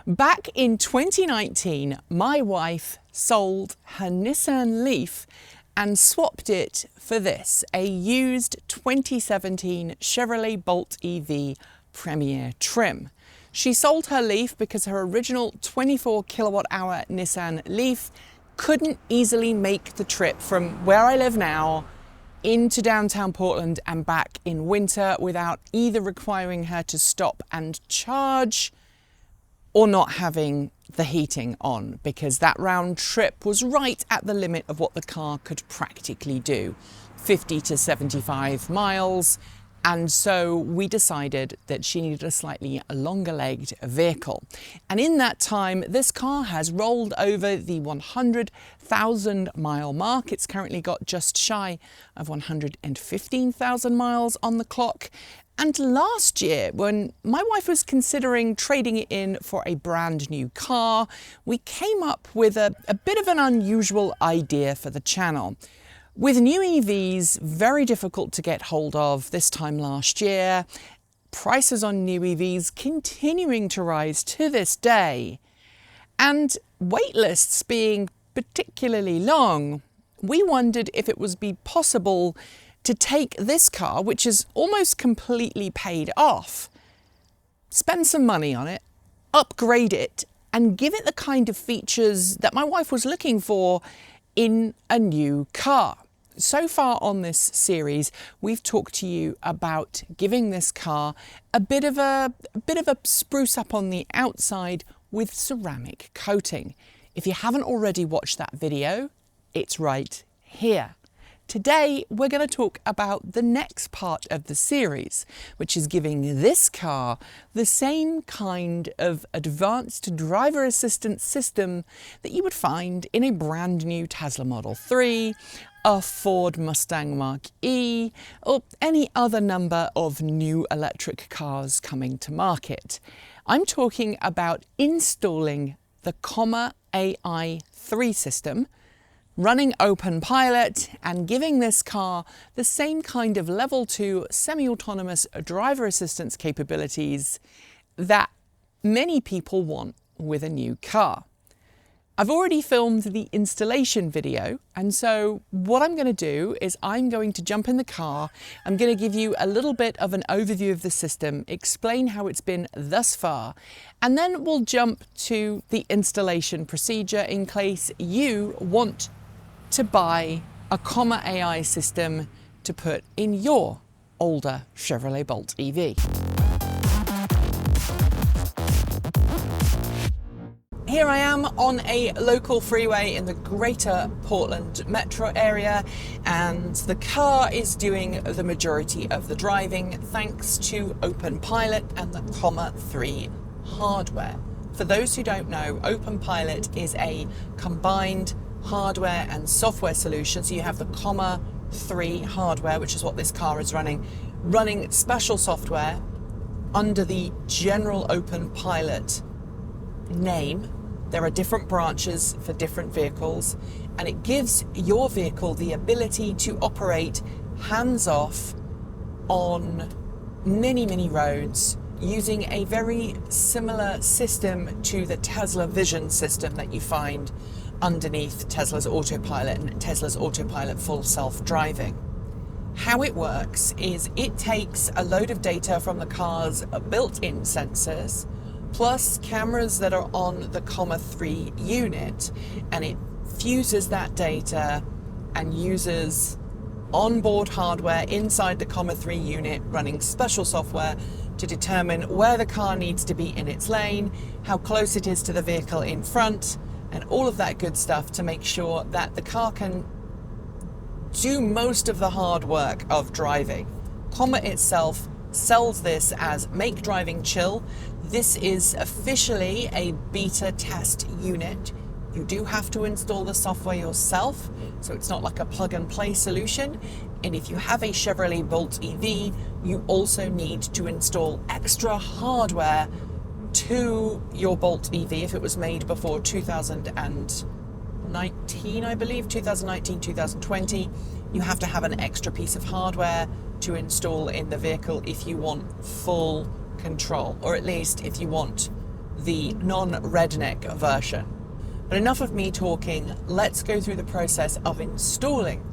Back in 2019, my wife sold her Nissan Leaf and swapped it for this, a used 2017 Chevrolet Bolt EV Premier trim. She sold her Leaf because her original 24 kilowatt hour Nissan Leaf couldn't easily make the trip from where I live now into downtown Portland and back in winter without either requiring her to stop and charge or not having the heating on, because that round trip was right at the limit of what the car could practically do, 50 to 75 miles. And so we decided that she needed a slightly longer-legged vehicle. And in that time, this car has rolled over the 100,000 mile mark. It's currently got just shy of 115,000 miles on the clock. And last year, when my wife was considering trading it in for a brand new car, we came up with a bit of an unusual idea for the channel. With new EVs very difficult to get hold of this time last year, prices on new EVs continuing to rise to this day, and wait lists being particularly long, we wondered if it would be possible to take this car, which is almost completely paid off, spend some money on it, upgrade it, and give it the kind of features that my wife was looking for in a new car. So far on this series, we've talked to you about giving this car a bit of a spruce up on the outside with ceramic coating. If you haven't already watched that video, it's right here. Today, we're going to talk about the next part of the series, which is giving this car the same kind of advanced driver assistance system that you would find in a brand new Tesla Model 3, a Ford Mustang Mach-E, or any other number of new electric cars coming to market. I'm talking about installing the Comma AI 3 system, running Open Pilot, and giving this car the same kind of level 2 semi-autonomous driver assistance capabilities that many people want with a new car. I've already filmed the installation video, and so what I'm going to do is I'm going to jump in the car. I'm going to give you a little bit of an overview of the system, explain how it's been thus far, and then we'll jump to the installation procedure in case you want to buy a Comma AI system to put in your older Chevrolet Bolt EV. Here I am on a local freeway in the greater Portland metro area, and the car is doing the majority of the driving thanks to Open Pilot and the Comma 3 hardware. For those who don't know, Open Pilot is a combined hardware and software solution. So you have the Comma 3 hardware, which is what this car is running special software under the general Open Pilot name. There are different branches for different vehicles, and it gives your vehicle the ability to operate hands-off on many roads using a very similar system to the Tesla Vision system that you find underneath Tesla's Autopilot and Tesla's Autopilot full self-driving. How it works is it takes a load of data from the car's built-in sensors, plus cameras that are on the Comma 3 unit, and it fuses that data and uses onboard hardware inside the Comma 3 unit running special software to determine where the car needs to be in its lane, how close it is to the vehicle in front, and all of that good stuff to make sure that the car can do most of the hard work of driving. Comma itself sells this as Make Driving Chill. This is officially a beta test unit. You do have to install the software yourself, so it's not like a plug and play solution. And if you have a Chevrolet Bolt EV, you also need to install extra hardware to your Bolt EV if it was made before 2019, I believe, 2019, 2020. You have to have an extra piece of hardware to install in the vehicle if you want full control, or at least if you want the non-redneck version. But enough of me talking, let's go through the process of installing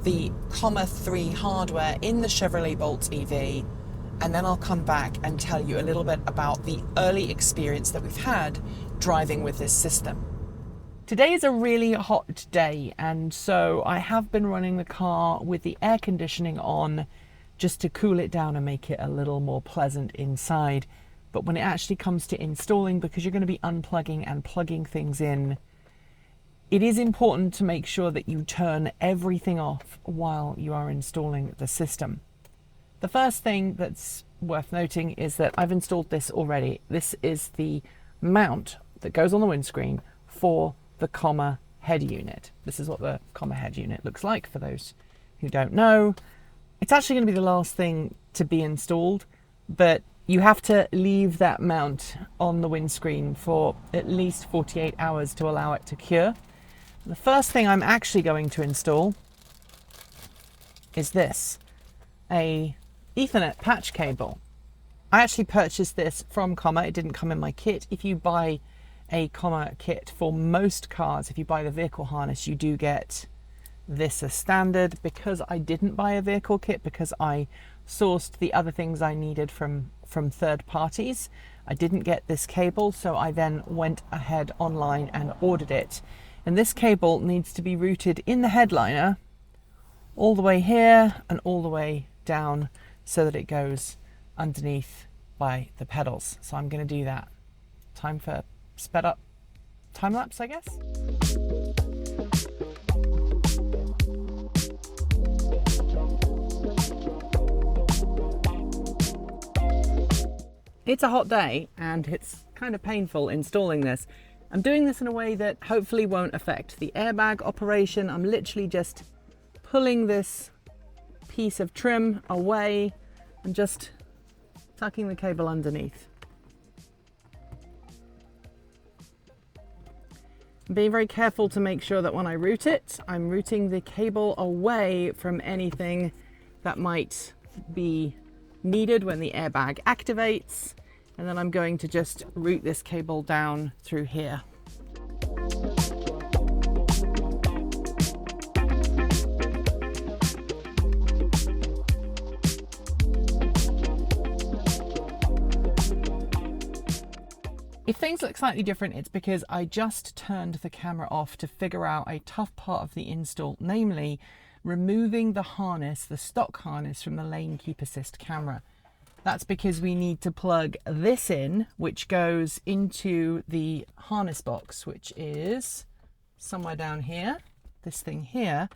the Comma 3 hardware in the Chevrolet Bolt EV, and then I'll come back and tell you a little bit about the early experience that we've had driving with this system. Today is a really hot day, and so I have been running the car with the air conditioning on just to cool it down and make it a little more pleasant inside. But when it actually comes to installing, because you're going to be unplugging and plugging things in, it is important to make sure that you turn everything off while you are installing the system. The first thing that's worth noting is that I've installed this already. This is the mount that goes on the windscreen for the Comma head unit. This is what the Comma head unit looks like for those who don't know. It's actually going to be the last thing to be installed, but you have to leave that mount on the windscreen for at least 48 hours to allow it to cure. The first thing I'm actually going to install is this, a Ethernet patch cable. I actually purchased this from Comma. It didn't come in my kit. If you buy a Comma kit for most cars, if you buy the vehicle harness, you do get this as standard. Because I didn't buy a vehicle kit, because I sourced the other things I needed from third parties, I didn't get this cable, so I then went ahead online and ordered it. And this cable needs to be routed in the headliner all the way here and all the way down so that it goes underneath by the pedals. So I'm going to do that. Time for sped up time lapse, I guess. It's a hot day and it's kind of painful installing this. I'm doing this in a way that hopefully won't affect the airbag operation. I'm literally just pulling this piece of trim away and just tucking the cable underneath. I'm being very careful to make sure that when I route it, I'm routing the cable away from anything that might be needed when the airbag activates, and then I'm going to just route this cable down through here. If things look slightly different, it's because I just turned the camera off to figure out a tough part of the install, namely removing the harness, the stock harness, from the lane keep assist camera. That's because we need to plug this in, which goes into the harness box, which is somewhere down here, this thing here,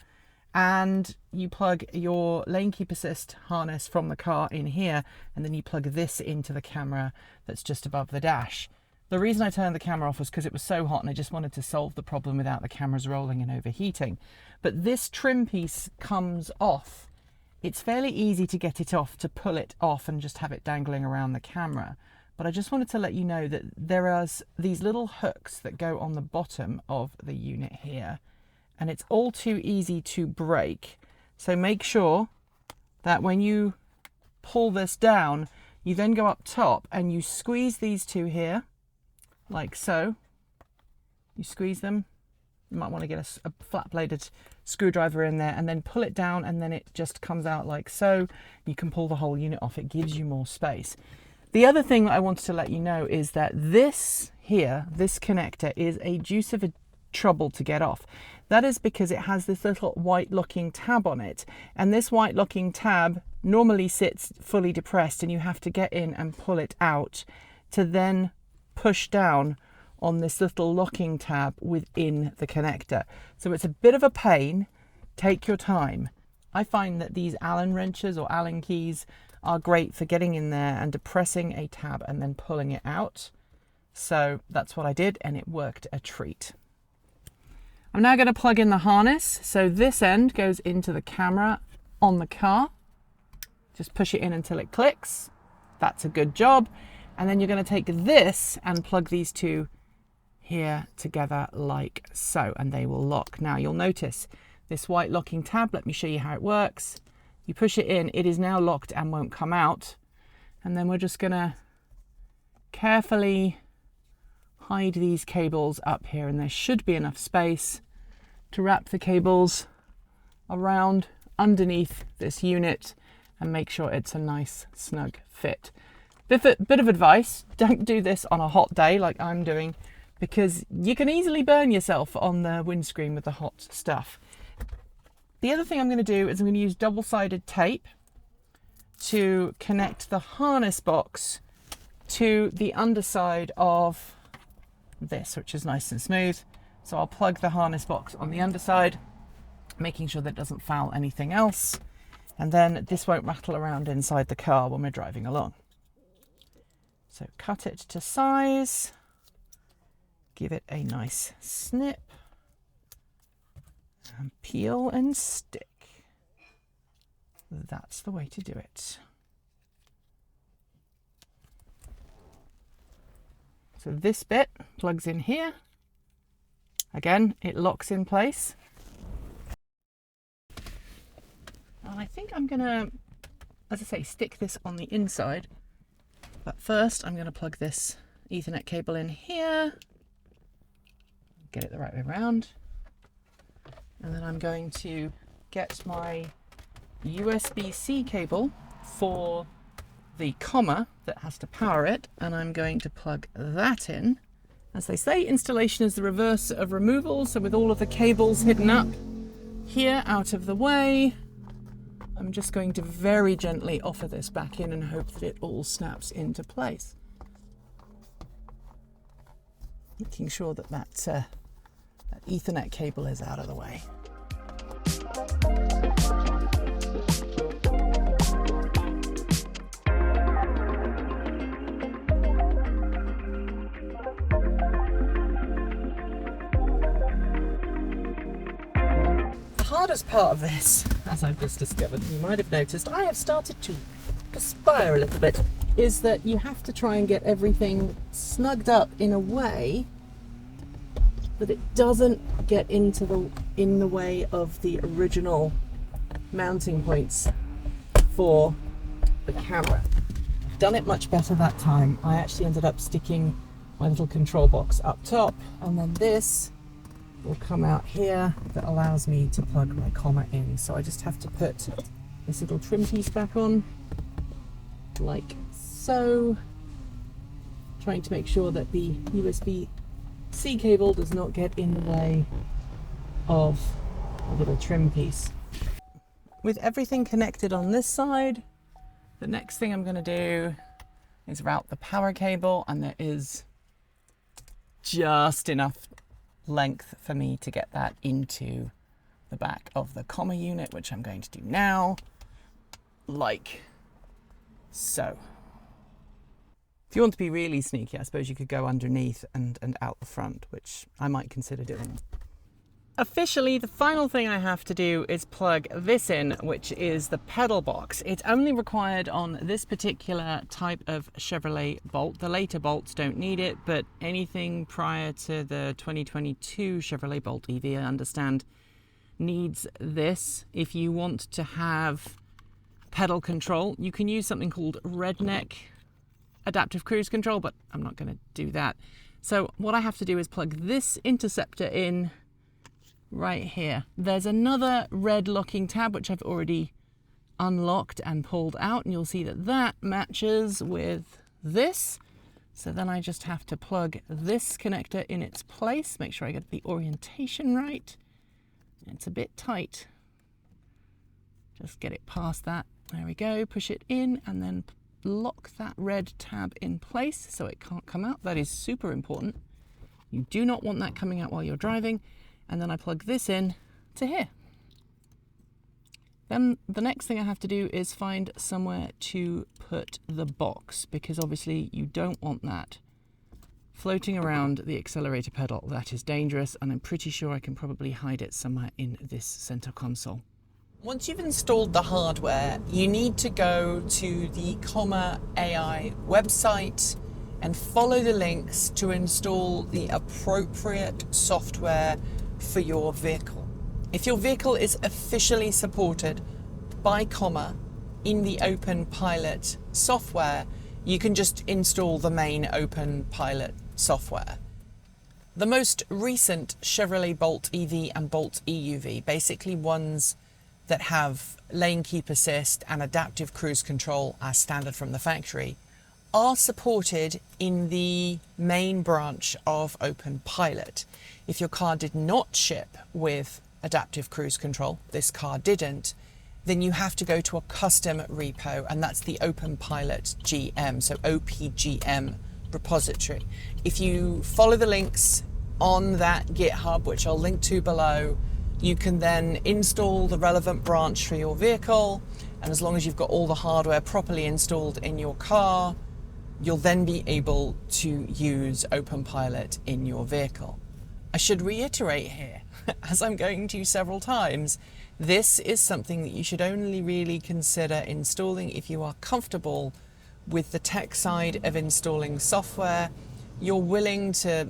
and you plug your lane keep assist harness from the car in here, and then you plug this into the camera that's just above the dash. The reason I turned the camera off was because it was so hot and I just wanted to solve the problem without the cameras rolling and overheating. But this trim piece comes off. It's fairly easy to get it off, to pull it off and just have it dangling around the camera. But I just wanted to let you know that there are these little hooks that go on the bottom of the unit here, and it's all too easy to break. So make sure that when you pull this down, you then go up top and you squeeze these two here, like so. You squeeze them. You might want to get a flat-bladed screwdriver in there and then pull it down, and then it just comes out like so. You can pull the whole unit off. It gives you more space. The other thing that I wanted to let you know is that this here, this connector, is a deuce of a trouble to get off. That is because it has this little white locking tab on it, and this white locking tab normally sits fully depressed, and you have to get in and pull it out to then push down on this little locking tab within the connector. So it's a bit of a pain. Take your time. I find that these Allen wrenches or Allen keys are great for getting in there and depressing a tab and then pulling it out. So that's what I did, and it worked a treat. I'm now going to plug in the harness. So this end goes into the camera on the car. Just push it in until it clicks. That's a good job. And then you're going to take this and plug these two here together like so, and they will lock. Now you'll notice this white locking tab. Let me show you how it works. You push it in, it is now locked and won't come out. And then we're just going to carefully hide these cables up here, and there should be enough space to wrap the cables around underneath this unit and make sure it's a nice snug fit. Bit of advice, don't do this on a hot day like I'm doing, because you can easily burn yourself on the windscreen with the hot stuff. The other thing I'm going to do is I'm going to use double-sided tape to connect the harness box to the underside of this, which is nice and smooth. So I'll plug the harness box on the underside, making sure that it doesn't foul anything else. And then this won't rattle around inside the car when we're driving along. So cut it to size, give it a nice snip, and peel and stick. That's the way to do it. So this bit plugs in here. Again, it locks in place. And I think I'm gonna, as I say, stick this on the inside. But first I'm gonna plug this Ethernet cable in here. Get it the right way around. And then I'm going to get my USB-C cable for the comma that has to power it, and I'm going to plug that in. As they say, installation is the reverse of removal, so with all of the cables hidden up here out of the way, I'm just going to very gently offer this back in and hope that it all snaps into place. Making sure that that Ethernet cable is out of the way. The hardest part of this, as I've just discovered, you might have noticed, I have started to perspire a little bit, is that you have to try and get everything snugged up in a way that it doesn't get in the way of the original mounting points for the camera. I've done it much better that time. I actually ended up sticking my little control box up top, and then this will come out here that allows me to plug my comma in. So I just have to put this little trim piece back on, like so, trying to make sure that the USB-C cable does not get in the way of a little trim piece. With everything connected on this side, the next thing I'm going to do is route the power cable, and there is just enough length for me to get that into the back of the comma unit, which I'm going to do now, like so. If you want to be really sneaky, I suppose you could go underneath and out the front, which I might consider doing. Officially, the final thing I have to do is plug this in, which is the pedal box. It's only required on this particular type of Chevrolet Bolt. The later Bolts don't need it, but anything prior to the 2022 Chevrolet Bolt EV, I understand, needs this. If you want to have pedal control, you can use something called Redneck Adaptive Cruise Control, but I'm not going to do that. So what I have to do is plug this interceptor in right here. There's another red locking tab which I've already unlocked and pulled out, and you'll see that that matches with this. So then I just have to plug this connector in its place, make sure I get the orientation right. It's a bit tight. Just get it past that. There we go. Push it in and then lock that red tab in place so it can't come out. That is super important. You do not want that coming out while you're driving. And then I plug this in to here. Then the next thing I have to do is find somewhere to put the box, because obviously you don't want that floating around the accelerator pedal. That is dangerous, and I'm pretty sure I can probably hide it somewhere in this center console. Once you've installed the hardware, you need to go to the Comma AI website and follow the links to install the appropriate software for your vehicle. If your vehicle is officially supported by Comma in the Open Pilot software, you can just install the main Open Pilot software. The most recent Chevrolet Bolt EV and Bolt EUV, basically ones that have lane keep assist and adaptive cruise control as standard from the factory, are supported in the main branch of Open Pilot. If your car did not ship with adaptive cruise control, this car didn't, then you have to go to a custom repo, and that's the Open Pilot GM, so OPGM repository. If you follow the links on that GitHub, which I'll link to below, you can then install the relevant branch for your vehicle, and as long as you've got all the hardware properly installed in your car, you'll then be able to use Open Pilot in your vehicle. I should reiterate here, as I'm going to several times, this is something that you should only really consider installing if you are comfortable with the tech side of installing software. You're willing to,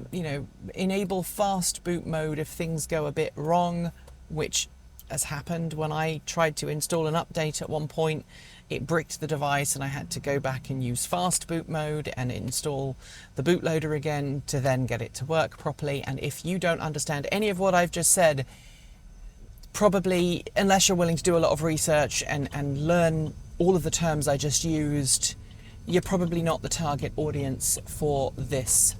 enable fast boot mode if things go a bit wrong, which has happened when I tried to install an update at one point. It bricked the device and I had to go back and use fast boot mode and install the bootloader again to then get it to work properly. And if you don't understand any of what I've just said, probably, unless you're willing to do a lot of research and learn all of the terms I just used, you're probably not the target audience for this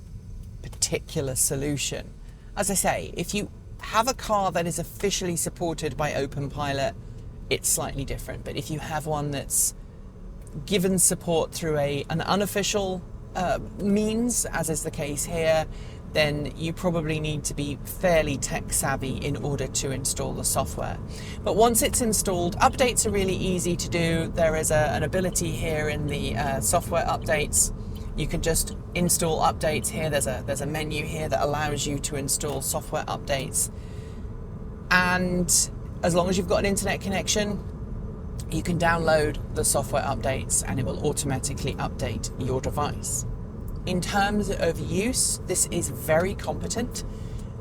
particular solution. As I say, if you have a car that is officially supported by Open Pilot, it's slightly different. But if you have one that's given support through an unofficial means, as is the case here, then you probably need to be fairly tech savvy in order to install the software. But once it's installed, updates are really easy to do. There is an ability here in the software updates. You can just install updates here. There's a menu here that allows you to install software updates. And as long as you've got an internet connection, you can download the software updates and it will automatically update your device. In terms of use, this is very competent.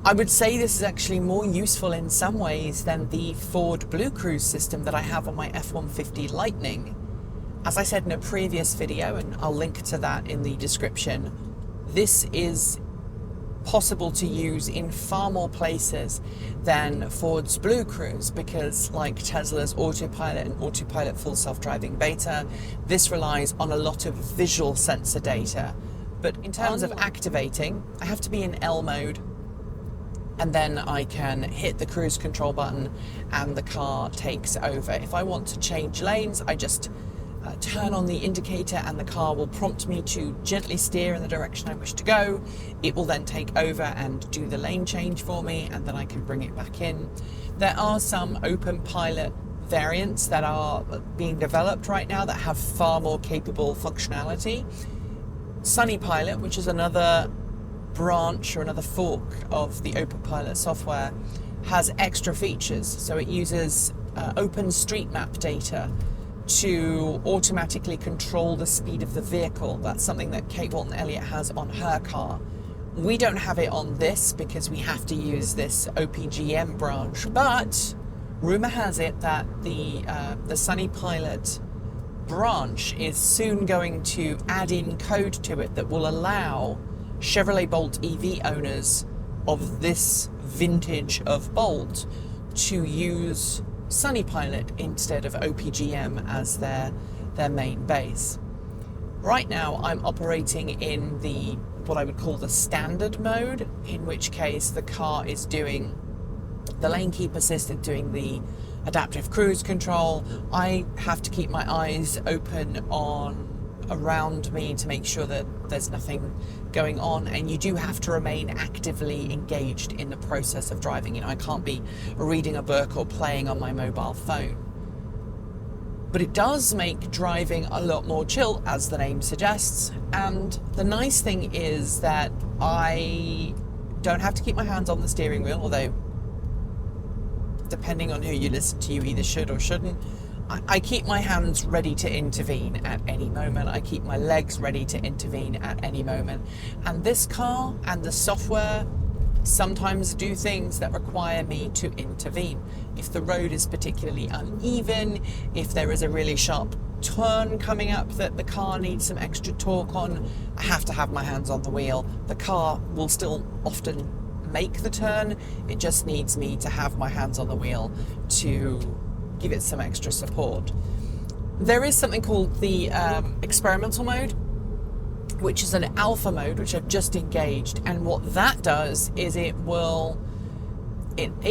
I would say this is actually more useful in some ways than the Ford Blue Cruise system that I have on my F-150 Lightning. As I said in a previous video, and I'll link to that in the description, this is possible to use in far more places than Ford's Blue Cruise, because like Tesla's Autopilot and Autopilot Full Self-Driving Beta, this relies on a lot of visual sensor data. But in terms of activating, I have to be in L mode, and then I can hit the cruise control button and the car takes over. If I want to change lanes, I just turn on the indicator and the car will prompt me to gently steer in the direction I wish to go. It will then take over and do the lane change for me, and then I can bring it back in. There are some Open Pilot variants that are being developed right now that have far more capable functionality. Sunny Pilot, which is another branch or another fork of the Open Pilot software, has extra features. So it uses OpenStreetMap data to automatically control the speed of the vehicle. That's something that Kate Walton Elliott has on her car. We don't have it on this because we have to use this OPGM branch, but rumor has it that the Sunny Pilot branch is soon going to add in code to it that will allow Chevrolet Bolt EV owners of this vintage of Bolt to use Sunny Pilot instead of OPGM as their main base. Right now I'm operating in what I would call the standard mode, in which case the car is doing the lane keep assist and doing the adaptive cruise control. I have to keep my eyes open around me to make sure that there's nothing going on, and you do have to remain actively engaged in the process of driving. I can't be reading a book or playing on my mobile phone. But it does make driving a lot more chill, as the name suggests, and the nice thing is that I don't have to keep my hands on the steering wheel, although depending on who you listen to, you either should or shouldn't. I keep my hands ready to intervene at any moment. I keep my legs ready to intervene at any moment. And this car and the software sometimes do things that require me to intervene. If the road is particularly uneven, if there is a really sharp turn coming up that the car needs some extra torque on, I have to have my hands on the wheel. The car will still often make the turn. It just needs me to have my hands on the wheel to give it some extra support. There is something called the experimental mode, which is an alpha mode, which I've just engaged. And what that does is it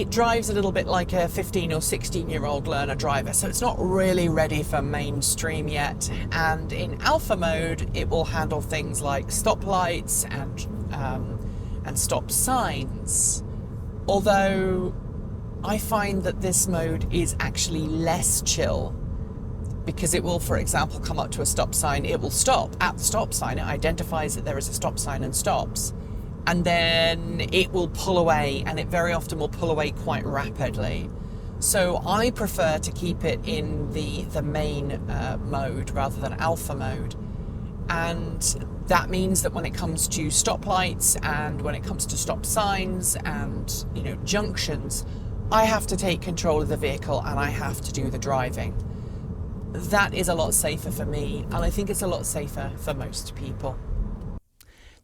drives a little bit like a 15 or 16-year-old learner driver. So it's not really ready for mainstream yet. And in alpha mode, it will handle things like stoplights and stop signs. Although I find that this mode is actually less chill, because it will, for example, come up to a stop sign, it will stop at the stop sign, it identifies that there is a stop sign and stops, and then it will pull away, and it very often will pull away quite rapidly. So I prefer to keep it in the main mode rather than alpha mode. And that means that when it comes to stoplights and when it comes to stop signs and, you know, junctions, I have to take control of the vehicle and I have to do the driving. That is a lot safer for me, and I think it's a lot safer for most people.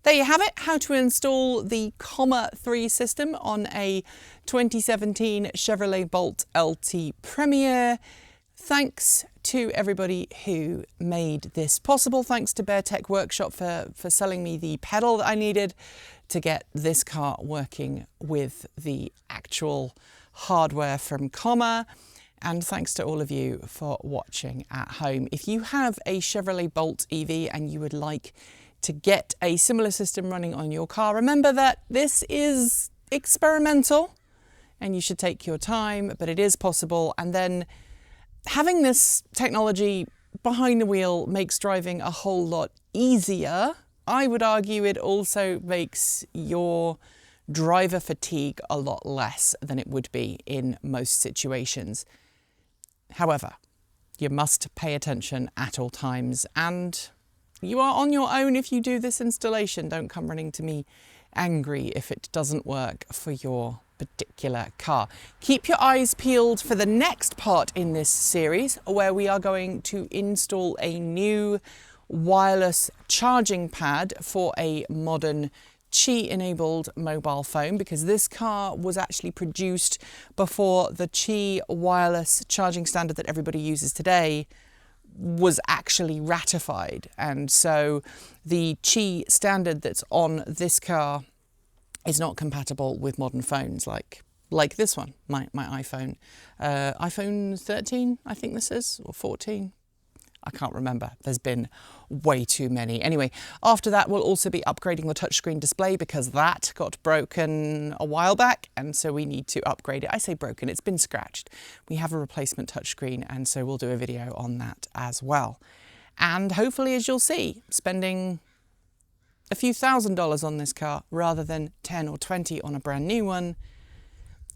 There you have it, how to install the Comma 3 system on a 2017 Chevrolet Bolt LT Premier. Thanks to everybody who made this possible. Thanks to Bear Tech Workshop for selling me the pedal that I needed to get this car working with the actual hardware from Comma. And thanks to all of you for watching at home. If you have a Chevrolet Bolt EV and you would like to get a similar system running on your car, remember that this is experimental and you should take your time, but it is possible. And then having this technology behind the wheel makes driving a whole lot easier. I would argue it also makes your driver fatigue a lot less than it would be in most situations. However, you must pay attention at all times, and you are on your own if you do this installation. Don't come running to me angry if it doesn't work for your particular car. Keep your eyes peeled for the next part in this series, where we are going to install a new wireless charging pad for a modern Qi-enabled mobile phone, because this car was actually produced before the Qi wireless charging standard that everybody uses today was actually ratified. And so the Qi standard that's on this car is not compatible with modern phones like this one, my iPhone. iPhone 13, I think this is, or 14. I can't remember. There's been way too many. Anyway, after that, we'll also be upgrading the touchscreen display, because that got broken a while back, and so we need to upgrade it. I say broken, it's been scratched. We have a replacement touchscreen, and so we'll do a video on that as well. And hopefully, as you'll see, spending a few $1,000s on this car rather than 10 or 20 on a brand new one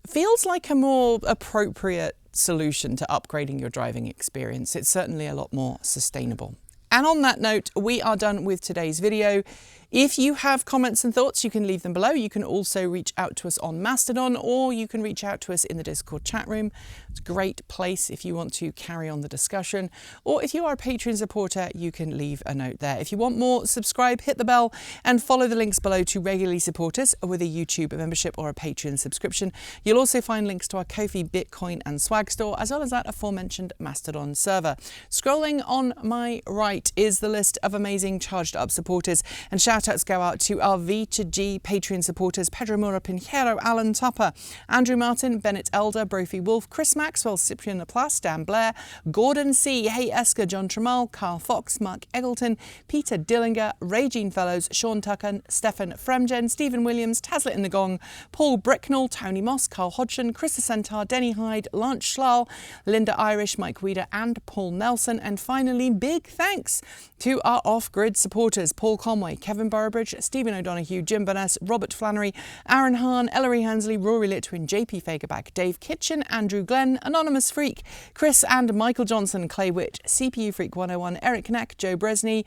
feels like a more appropriate solution to upgrading your driving experience. It's certainly a lot more sustainable. And on that note, we are done with today's video. If you have comments and thoughts, you can leave them below. You can also reach out to us on Mastodon, or you can reach out to us in the Discord chat room. It's a great place if you want to carry on the discussion. Or if you are a Patreon supporter, you can leave a note there. If you want more, subscribe, hit the bell, and follow the links below to regularly support us with a YouTube membership or a Patreon subscription. You'll also find links to our Ko-fi, Bitcoin, and Swag store, as well as that aforementioned Mastodon server. Scrolling on my right is the list of amazing charged up supporters, and shout outs go out to our V2G Patreon supporters: Pedro Mora Pinheiro, Alan Tupper, Andrew Martin, Bennett Elder, Brophy Wolf, Chris Maxwell, Cyprian Laplace, Dan Blair, Gordon C, Hey Esker, John Tramal, Carl Fox, Mark Eggleton, Peter Dillinger, Regine Fellows, Sean Tucker, Stefan Fremgen, Stephen Williams, Taslet in the Gong, Paul Bricknell, Tony Moss, Carl Hodgson, Chris Centaur, Denny Hyde, Lance Schlal, Linda Irish, Mike Weeder, and Paul Nelson. And finally, big thanks to our off-grid supporters: Paul Conway, Kevin Burridge, Stephen O'Donoghue, Jim Burness, Robert Flannery, Aaron Hahn, Ellery Hansley, Rory Litwin, JP Fagerback, Dave Kitchen, Andrew Glenn, Anonymous Freak, Chris and Michael Johnson, Clay Witt, CPU Freak 101, Eric Knack, Joe Bresney,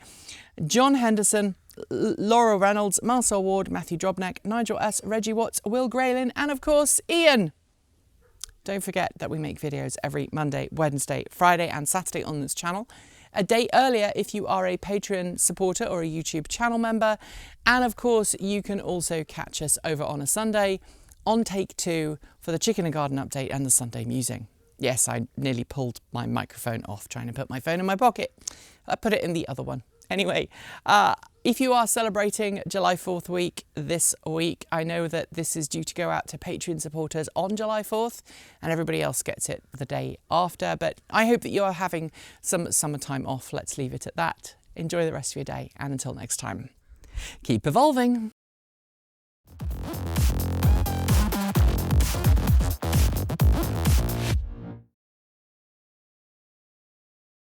John Henderson, Laura Reynolds, Marcel Ward, Matthew Drobnak, Nigel S, Reggie Watts, Will Graylin, and of course Ian. Don't forget that we make videos every Monday, Wednesday, Friday and Saturday on this channel. a day earlier if you are a Patreon supporter or a YouTube channel member. And of course, you can also catch us over on a Sunday on Take 2 for the Chicken and Garden update and the Sunday musing. Yes, I nearly pulled my microphone off trying to put my phone in my pocket. I put it in the other one. Anyway, if you are celebrating July 4th week this week, I know that this is due to go out to Patreon supporters on July 4th and everybody else gets it the day after. But I hope that you are having some summertime off. Let's leave it at that. Enjoy the rest of your day, and until next time, keep evolving.